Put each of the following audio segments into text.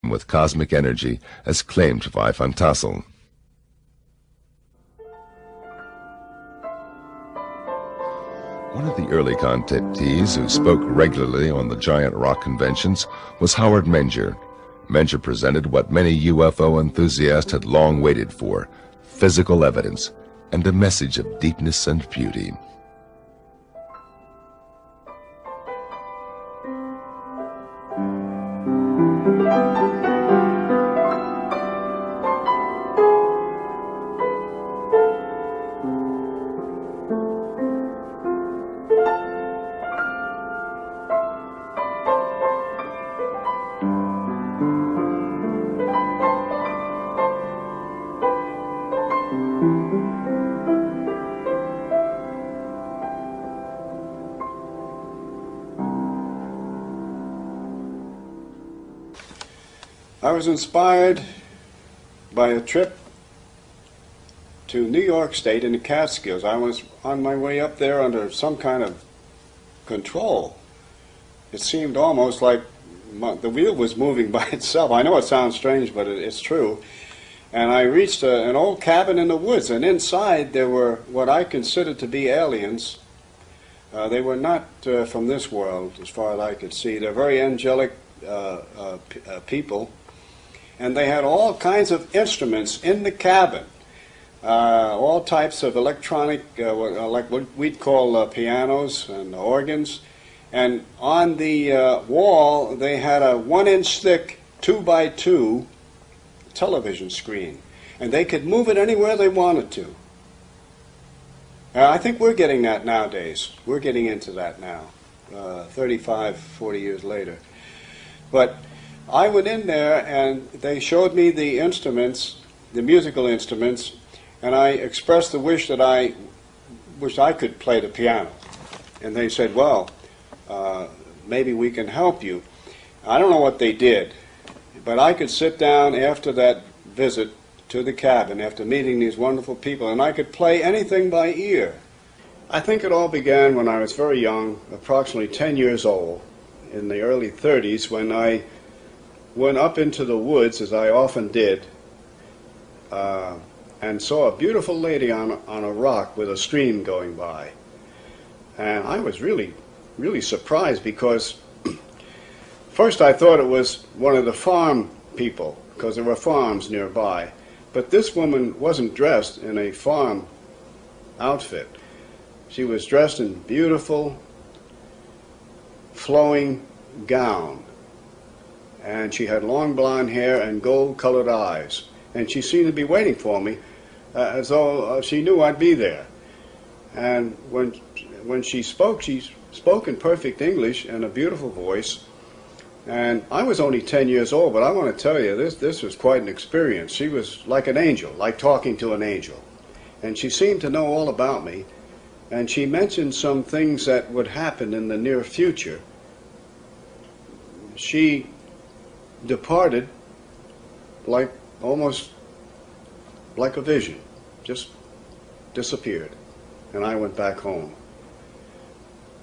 with cosmic energy as claimed by Van Tassel. One of the early contactees who spoke regularly on the giant rock conventions was Howard Menjur. Menjur presented what many UFO enthusiasts had long waited for: physical evidence and a message of deepness and beauty. I was inspired by a trip to New York State in the Catskills. I was on my way up there under some kind of control. It seemed almost like the wheel was moving by itself. I know it sounds strange, but it's true. And I reached an old cabin in the woods, and inside there were what I considered to be aliens. They were not from this world, as far as I could see. They're very angelic people. And they had all kinds of instruments in the cabin, all types of electronic, like what we'd call pianos and organs. And on the wall, they had a 1-inch thick 2x2 television screen. And they could move it anywhere they wanted to. I think we're getting that nowadays. We're getting into that now, 35, 40 years later. But I went in there and they showed me the instruments, the musical instruments, and I expressed the wish that I wished I could play the piano. And they said, well, maybe we can help you. I don't know what they did, but I could sit down after that visit to the cabin, after meeting these wonderful people, and I could play anything by ear. I think it all began when I was very young, approximately 10 years old, in the early 30s, when I went up into the woods, as I often did, and saw a beautiful lady on a rock with a stream going by. And I was really surprised, because first I thought it was one of the farm people, because there were farms nearby. But this woman wasn't dressed in a farm outfit. She was dressed in beautiful, flowing gown. And she had long blonde hair and gold-colored eyes. And she seemed to be waiting for me, as though she knew I'd be there. And when she spoke in perfect English and a beautiful voice. And I was only 10 years old, but I want to tell you, this was quite an experience. She was like an angel, like talking to an angel. And she seemed to know all about me. And she mentioned some things that would happen in the near future. She departed almost like a vision, just disappeared, and I went back home.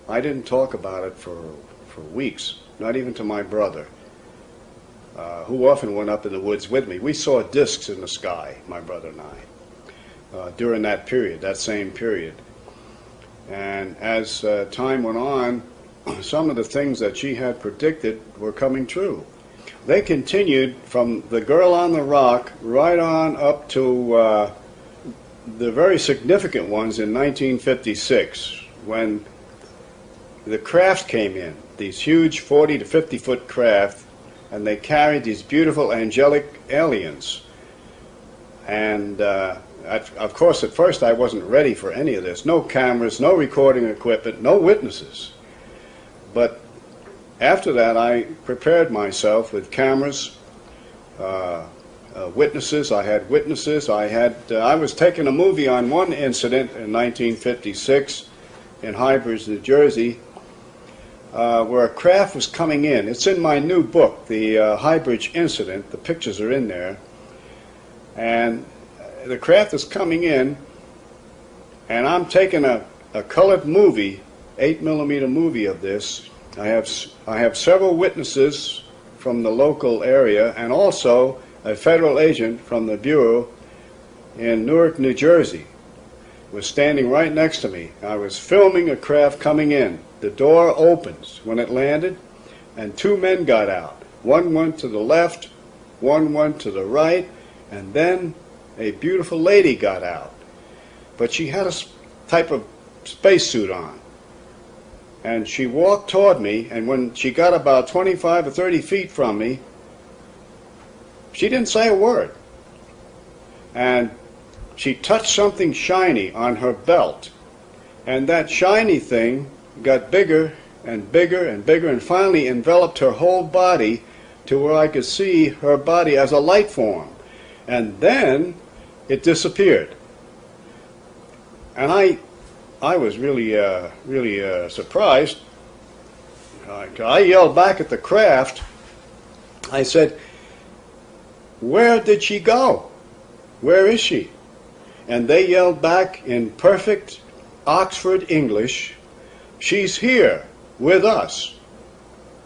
I didn't talk about it for weeks, not even to my brother, who often went up in the woods with me. We saw discs in the sky, my brother and I, during that period, that same period. And as time went on, some of the things that she had predicted were coming true. They continued from the girl on the rock right on up to the very significant ones in 1956, when the craft came in, these huge 40 to 50 foot craft, and they carried these beautiful angelic aliens. And of course, at first I wasn't ready for any of this. No cameras, no recording equipment, no witnesses. But after that, I prepared myself with cameras, witnesses. I had witnesses. I was taking a movie on one incident in 1956 in Highbridge, New Jersey, where a craft was coming in. It's in my new book, the Highbridge incident. The pictures are in there. And the craft is coming in, and I'm taking a colored movie, 8mm movie of this. I have several witnesses from the local area and also a federal agent from the Bureau in Newark, New Jersey, was standing right next to me. I was filming a craft coming in. The door opens when it landed, and two men got out. One went to the left, one went to the right, and then a beautiful lady got out. But she had a type of spacesuit on. And she walked toward me, and when she got about 25 or 30 feet from me, she didn't say a word. And she touched something shiny on her belt. And that shiny thing got bigger and bigger and bigger and finally enveloped her whole body to where I could see her body as a light form. And then it disappeared. And I was really surprised. I yelled back at the craft. I said, "Where did she go? Where is she?" And they yelled back in perfect Oxford English, "She's here with us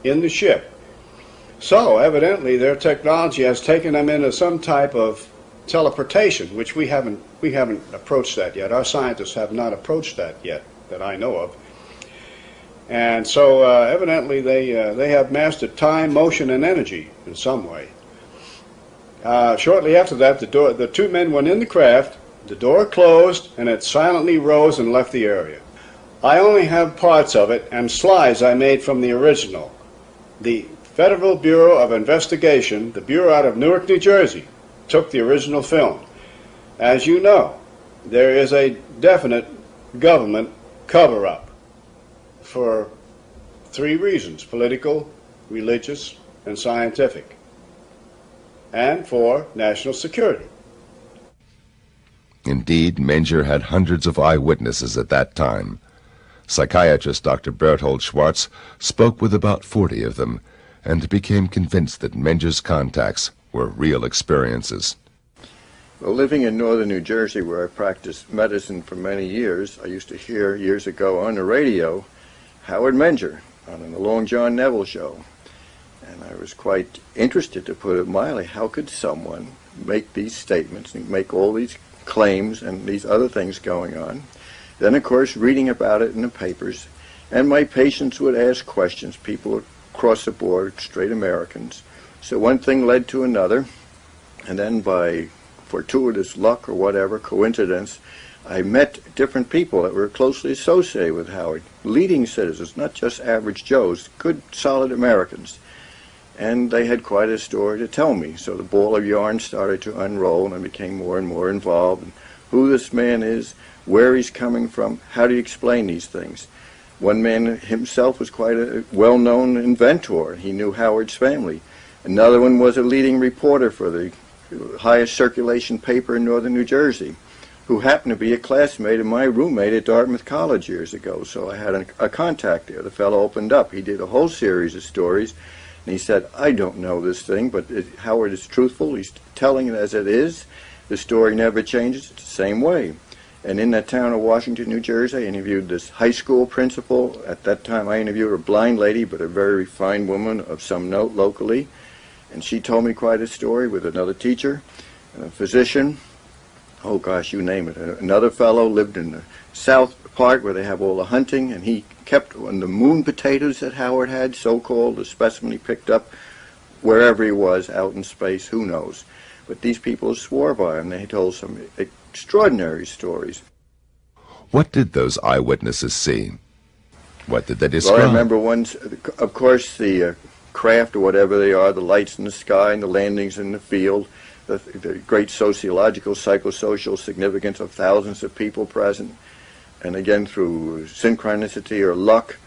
in the ship." So evidently their technology has taken them into some type of teleportation, which we haven't approached that yet. Our scientists have not approached that yet, that I know of. And so evidently they have mastered time, motion, and energy in some way. Shortly after that, the two men went in the craft, the door closed, and it silently rose and left the area. I only have parts of it and slides I made from the original. The Federal Bureau of Investigation, the Bureau out of Newark, New Jersey, took the original film. As you know, there is a definite government cover-up for three reasons: political, religious, and scientific, and for national security. Indeed, Menjur had hundreds of eyewitnesses at that time. Psychiatrist Dr. Berthold Schwartz spoke with about 40 of them and became convinced that Menjur's contacts were real experiences. Well, living in northern New Jersey, where I practiced medicine for many years, I used to hear years ago on the radio Howard Menjur on the Long John Neville show. And I was quite interested, to put it mildly. How could someone make these statements and make all these claims and these other things going on? Then, of course, reading about it in the papers, and my patients would ask questions, people across the board, straight Americans. So one thing led to another, and then by fortuitous luck or whatever, coincidence, I met different people that were closely associated with Howard, leading citizens, not just average Joes, good, solid Americans. And they had quite a story to tell me. So the ball of yarn started to unroll, and I became more and more involved in who this man is, where he's coming from, how do you explain these things. One man himself was quite a well-known inventor. He knew Howard's family. Another one was a leading reporter for the highest circulation paper in northern New Jersey, who happened to be a classmate of my roommate at Dartmouth College years ago. So I had a contact there. The fellow opened up. He did a whole series of stories, and he said, "I don't know this thing, but Howard is truthful. He's telling it as it is. The story never changes. It's the same way." And in that town of Washington, New Jersey, I interviewed this high school principal. At that time, I interviewed a blind lady, but a very refined woman of some note locally. And she told me quite a story with another teacher, and a physician. Oh gosh, you name it. Another fellow lived in the south part where they have all the hunting, and he kept on the moon potatoes that Howard had, so-called, the specimen he picked up wherever he was, out in space, who knows. But these people swore by him. They told some extraordinary stories. What did those eyewitnesses see? What did they describe? Well, I remember once, of course, the craft or whatever they are, the lights in the sky and the landings in the field, the great sociological, psychosocial significance of thousands of people present. And again, through synchronicity or luck,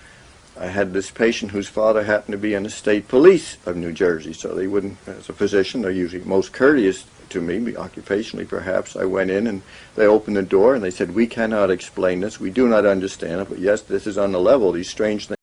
I had this patient whose father happened to be in the state police of New Jersey, so they wouldn't, as a physician, they're usually most courteous to me, occupationally perhaps. I went in and they opened the door and they said, "We cannot explain this, we do not understand it, but yes, this is on the level, these strange things."